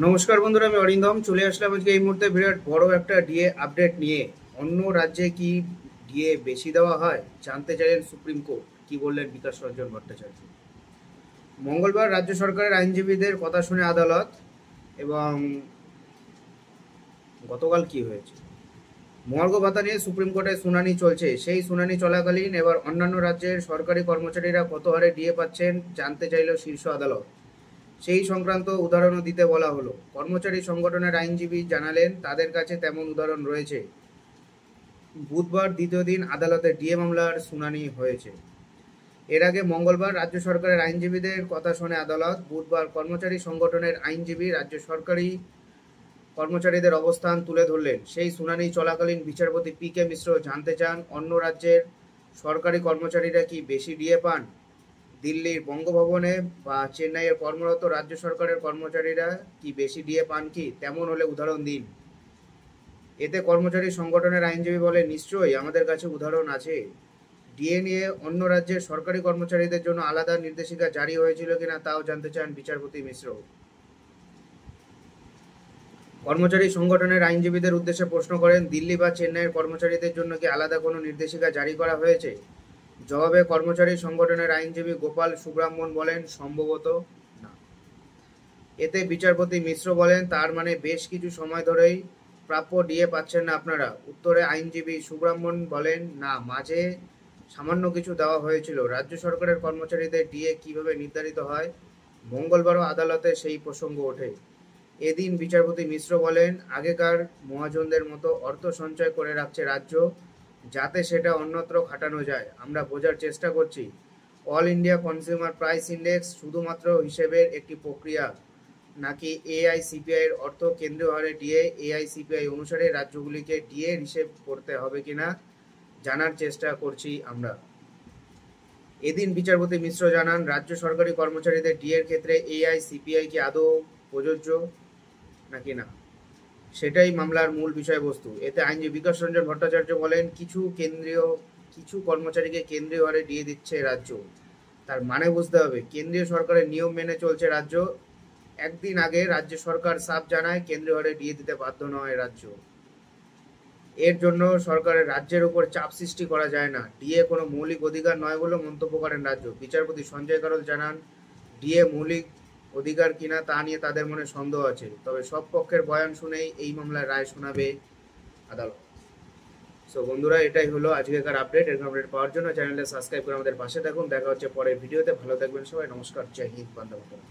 নমস্কার বন্ধুরা, আমি অরিন্দম চলে আসলাম আজকে এই মুহূর্তে বিরাট বড় একটা ডিএ আপডেট নিয়ে। অন্য রাজ্যে কি ডিএ বেশি দেওয়া হয় জানতে চাইলেন সুপ্রিম কোর্ট। কি বললেন বিকাশ রঞ্জন ভট্টাচার্য? মঙ্গলবার রাজ্য সরকারের আইনজীবীদের কথা শুনে আদালত। এবং গতকাল কি হয়েছে, মহার্ঘ ভাতা নিয়ে সুপ্রিম কোর্টে শুনানি চলছে। সেই শুনানি চলাকালীন এবার অন্যান্য রাজ্যের সরকারি কর্মচারীরা কত হারে ডিএ পাচ্ছেন জানতে চাইল শীর্ষ আদালত। সেই সংক্রান্ত উদাহরণও দিতে বলা হলো। কর্মচারী সংগঠনের আইনজীবী জানালেন তাদের কাছে তেমন উদাহরণ রয়েছে। বুধবার দ্বিতীয় দিন আদালতে ডিএ মামলার শুনানি হয়েছে। এর আগে মঙ্গলবার রাজ্য সরকারের আইনজীবীদের কথা শুনে আদালত। বুধবার কর্মচারী সংগঠনের আইনজীবী রাজ্য সরকারি কর্মচারীদের অবস্থান তুলে ধরলেন। সেই শুনানি চলাকালীন বিচারপতি পি.কে. মিশ্র জানতে চান অন্য রাজ্যের সরকারি কর্মচারীরা কি বেশি ডিএ পান। দিল্লির বঙ্গভবনে বা চেন্নাইয়ের কর্মরত রাজ্য সরকারের কর্মচারীরা কি বেশি ডিএ পান, কি তেমন হলে উদাহরণ দিন। এতে কর্মচারী সংগঠনের আইনজীবী বলে, নিশ্চয়ই আমাদের কাছে উদাহরণ আছে। ডিএ নিয়ে অন্য রাজ্যের সরকারি কর্মচারীদের জন্য আলাদা নির্দেশিকা জারি হয়েছিল কিনা তাও জানতে চান বিচারপতি মিশ্র। কর্মচারী সংগঠনের আইনজীবীদের উদ্দেশ্যে প্রশ্ন করেন, দিল্লি বা চেন্নাইয়ের কর্মচারীদের জন্য কি আলাদা কোনো নির্দেশিকা জারি করা হয়েছে? জবাবে কর্মচারী সংগঠনের আইনজীবী গোপাল সুব্রাহ্মণ বলেন, সম্ভবত না। এতে বিচারপতি মিশ্র বলেন, তার মানে বেশ কিছু সময় ধরেই প্রাপ্য ডিএ পাচ্ছেন না আপনারা। উত্তরে আইনজীবী সুব্রাহ্মণ বলেন, না, মাঝে সামান্য কিছু দেওয়া হয়েছিল। রাজ্য সরকারের কর্মচারীদের ডিএ কিভাবে নির্ধারিত হয়, মঙ্গলবারও আদালতে সেই প্রসঙ্গ ওঠে। এদিন বিচারপতি মিশ্র বলেন, আগেকার মহাজনদের মতো অর্থ সঞ্চয় করে রাখছে রাজ্য, যাতে সেটা অন্যত্র খাটানো যায়। আমরা বোঝার চেষ্টা করছি, all India consumer price index শুধুমাত্র হিসেবের একটি প্রক্রিয়া, নাকি এআইসিপিআই এর অর্থ কেন্দ্রীয় হারে ডিএ এআইসিপিআই অনুসারে রাজ্যগুলিকে ডিএ হিসেব করতে হবে কিনা জানার চেষ্টা করছি আমরা। এদিন বিচারপতি মিশ্র জানান, রাজ্য সরকারি কর্মচারীদের ডিএর ক্ষেত্রে এআইসিপিআই কি আদৌ প্রযোজ্য নাকি না, সেটাই মামলার মূল বিষয়বস্তু। এতে আইনজীবী বিকাশ রঞ্জন ভট্টাচার্য বলেন, কিছু কর্মচারীকে কেন্দ্রীয় হারে ডিএ দিচ্ছে রাজ্য। তার মানে বুঝতে হবে, কেন্দ্রীয় সরকারের নিয়ম মেনে চলছে রাজ্য। একদিন আগে রাজ্য সরকার সাফ জানায় কেন্দ্রীয় হারে ডিএ দিতে বাধ্য নয় রাজ্য। এর জন্য সরকারের রাজ্যের উপর চাপ সৃষ্টি করা যায় না। ডিএ কোনো মৌলিক অধিকার নয় বলে মন্তব্য করেন রাজ্য। বিচারপতি সঞ্জয় কারোল জানান, ডিএ মৌলিক অধিকার কিনা তা নিয়ে তাদের মনে সন্দেহ আছে, তবে সব পক্ষের বয়ান শুনেই এই মামলার রায় শোনাবে আদালত। সো বন্ধুরা, এটাই হলো আজকেকার আপডেট। এরকম আপডেট পাওয়ার জন্য চ্যানেলটা সাবস্ক্রাইব করে আমাদের পাশে থাকুন। দেখা হচ্ছে পরের ভিডিওতে। ভালো থাকবেন সবাই। নমস্কার, জয় হিন্দ, বন্দে মাতরম।